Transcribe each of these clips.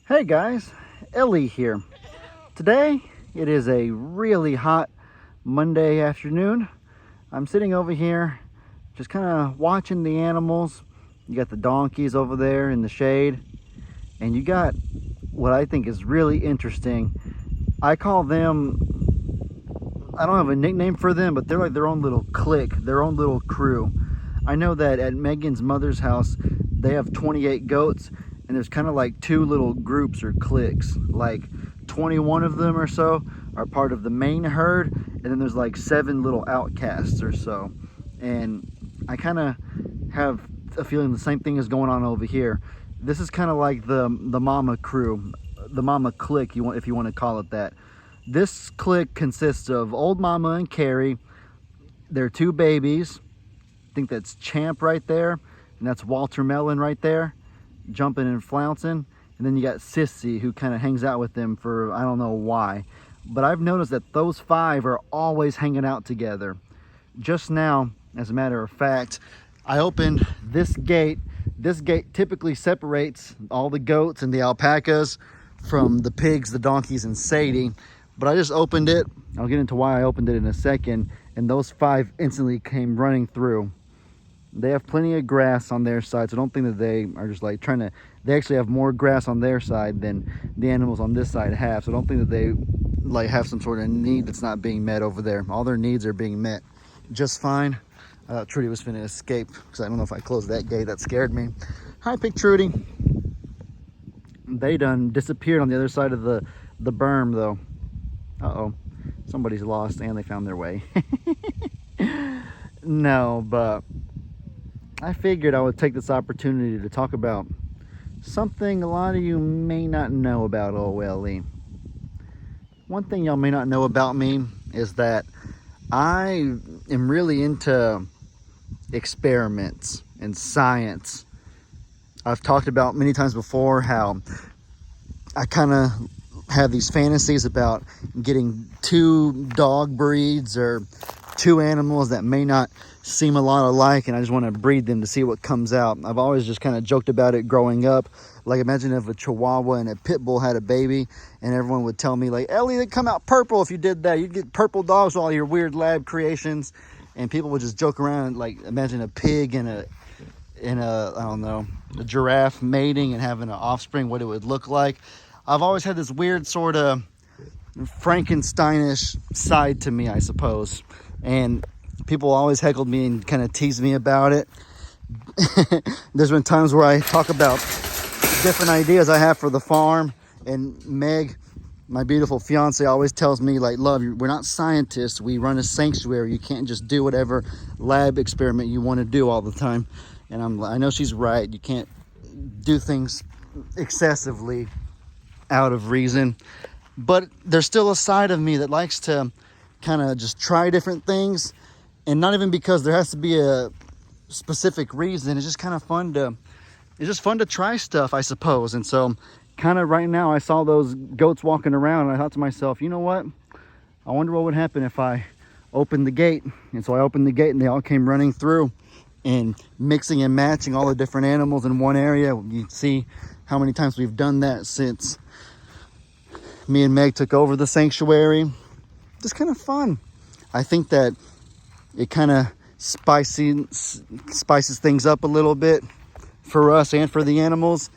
Hey guys, Ellie here. Today it is a really hot Monday afternoon. I'm sitting over here just kind of watching the animals. You got the donkeys over there in the shade, and you got what I think is really interesting. I call them, I don't have a nickname for them, but they're like their own little clique, their own little crew. I know that at Megan's mother's house, they have 28 goats, and there's kind of like two little groups or cliques. Like 21 of them or so are part of the main herd, and then there's like 7 little outcasts or so. And I kind of have a feeling the same thing is going on over here. This is kind of like the mama crew, the mama clique, if you want to call it that. This clique consists of Old Mama and Carrie, their 2 babies. I think that's Champ right there, and that's Walter Melon right there, jumping and flouncing. And then you got Sissy, who kind of hangs out with them for, I don't know why. But I've noticed that those 5 are always hanging out together. Just now, as a matter of fact, I opened this gate. This gate typically separates all the goats and the alpacas from the pigs, the donkeys, and Sadie. But I just opened it. I'll get into why I opened it in a second. And those 5 instantly came running through. They have plenty of grass on their side, so I don't think that they are just like trying to, they actually have more grass on their side than the animals on this side have. So I don't think that they like have some sort of need that's not being met over there. All their needs are being met just fine. I thought Trudy was finna escape because I don't know if I closed that gate. That scared me. Hi, Pig Trudy. They done disappeared on the other side of the berm though. Uh-oh, somebody's lost and they found their way. No, but I figured I would take this opportunity to talk about something a lot of you may not know about OLE. One thing y'all may not know about me is that I am really into experiments and science. I've talked about many times before how I kind of have these fantasies about getting 2 dog breeds or 2 animals that may not seem a lot alike, and I just want to breed them to see what comes out. I've always just kind of joked about it growing up. Like, imagine if a Chihuahua and a Pit Bull had a baby, and everyone would tell me, like, Ellie, they'd come out purple if you did that. You'd get purple dogs with all your weird lab creations. And people would just joke around, like, imagine a pig and a I don't know, a giraffe mating and having an offspring, what it would look like. I've always had this weird sort of Frankensteinish side to me, I suppose. And people always heckled me and kind of teased me about it. There's been times where I talk about different ideas I have for the farm, and Meg, my beautiful fiance, always tells me, like, love, we're not scientists, we run a sanctuary. You can't just do whatever lab experiment you want to do all the time. And I know she's right. You can't do things excessively out of reason, but there's still a side of me that likes to kind of just try different things, and not even because there has to be a specific reason. It's just kind of fun to try stuff, I suppose. And so kind of right now I saw those goats walking around, and I thought to myself, you know what, I wonder what would happen if I opened the gate. And so I opened the gate, and they all came running through and mixing and matching all the different animals in one area. You see how many times we've done that since me and Meg took over the sanctuary. Just kind of fun. I think that it kind of spices things up a little bit for us and for the animals.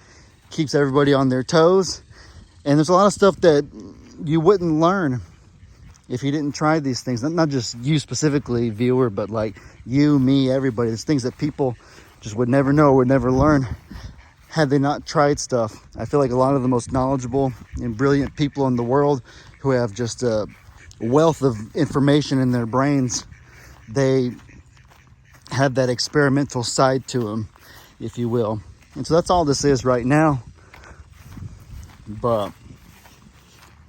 Keeps everybody on their toes. And there's a lot of stuff that you wouldn't learn if you didn't try these things. Not just you specifically, viewer, but like you, me, everybody. There's things that people just would never know, would never learn had they not tried stuff. I feel like a lot of the most knowledgeable and brilliant people in the world who have just a wealth of information in their brains, they have that experimental side to them, if you will. And so that's all this is right now. But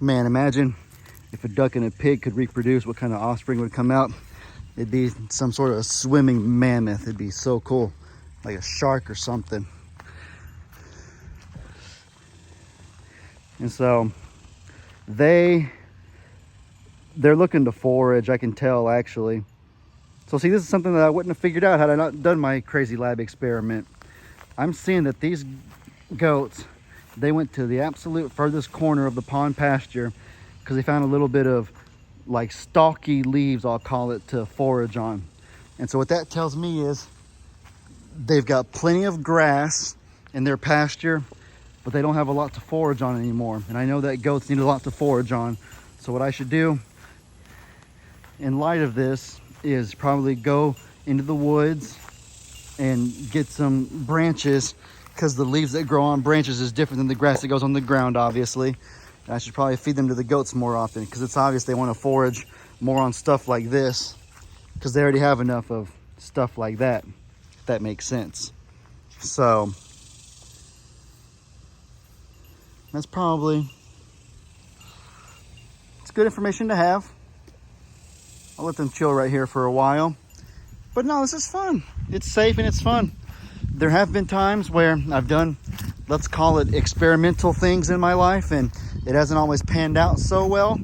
man, imagine if a duck and a pig could reproduce, what kind of offspring would come out. It'd be some sort of swimming mammoth. It'd be so cool, like a shark or something. And so they're looking to forage, I can tell, actually. So see, this is something that I wouldn't have figured out had I not done my crazy lab experiment. I'm seeing that these goats they went to the absolute furthest corner of the pond pasture because they found a little bit of like stalky leaves, I'll call it, to forage on. And so what that tells me is they've got plenty of grass in their pasture, but they don't have a lot to forage on anymore. And I know that goats need a lot to forage on. So what I should do in light of this is probably go into the woods and get some branches, because the leaves that grow on branches is different than the grass that goes on the ground, obviously. And I should probably feed them to the goats more often, because it's obvious they want to forage more on stuff like this, because they already have enough of stuff like that, if that makes sense. So that's probably, it's good information to have. I'll let them chill right here for a while. But no, this is fun. It's safe and it's fun. There have been times where I've done, let's call it, experimental things in my life, and it hasn't always panned out so well.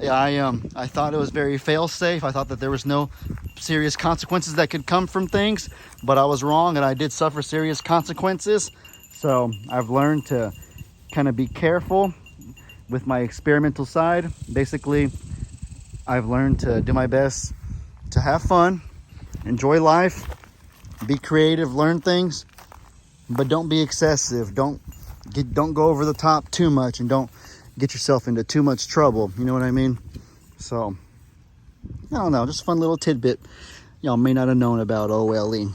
I thought it was very fail-safe. I thought that there was no serious consequences that could come from things, but I was wrong and I did suffer serious consequences. So I've learned to kind of be careful with my experimental side. Basically, I've learned to do my best to have fun, enjoy life, be creative, learn things, but don't be excessive. Don't go over the top too much, and don't get yourself into too much trouble. You know what I mean? So, I don't know, just a fun little tidbit y'all may not have known about OLE.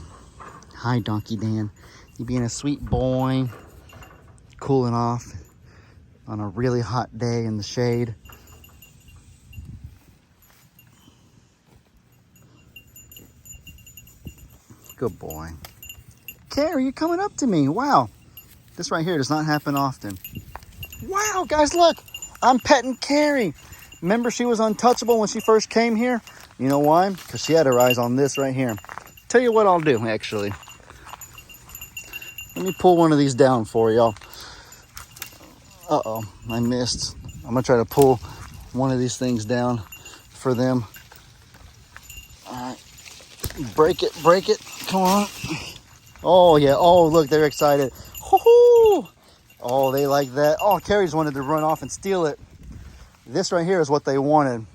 Hi, Donkey Dan. You being a sweet boy, cooling off on a really hot day in the shade. Good boy. Carrie, you're coming up to me. Wow. This right here does not happen often. Wow, guys, look. I'm petting Carrie. Remember she was untouchable when she first came here? You know why? Because she had her eyes on this right here. Tell you what I'll do, actually. Let me pull one of these down for y'all. Uh-oh, I missed. I'm going to try to pull one of these things down for them. All right. Break it, break it. Come on. Oh, yeah. Oh, look, they're excited. Woo-hoo! Oh, they like that. Oh, Carrie's wanted to run off and steal it. This right here is what they wanted.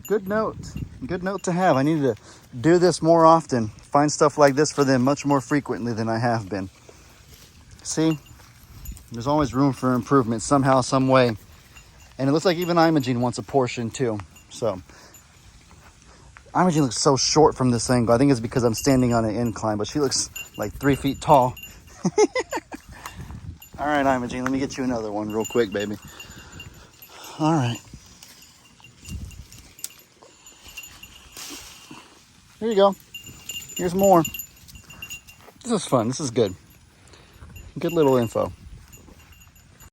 Good note. Good note to have. I need to do this more often. Find stuff like this for them much more frequently than I have been. See? There's always room for improvement somehow, some way. And it looks like even Imogene wants a portion too. So Imogene looks so short from this angle. I think it's because I'm standing on an incline, but she looks like 3 feet tall. All right, Imogene, let me get you another one real quick, baby. All right. Here you go. Here's more. This is fun. This is good. Good little info.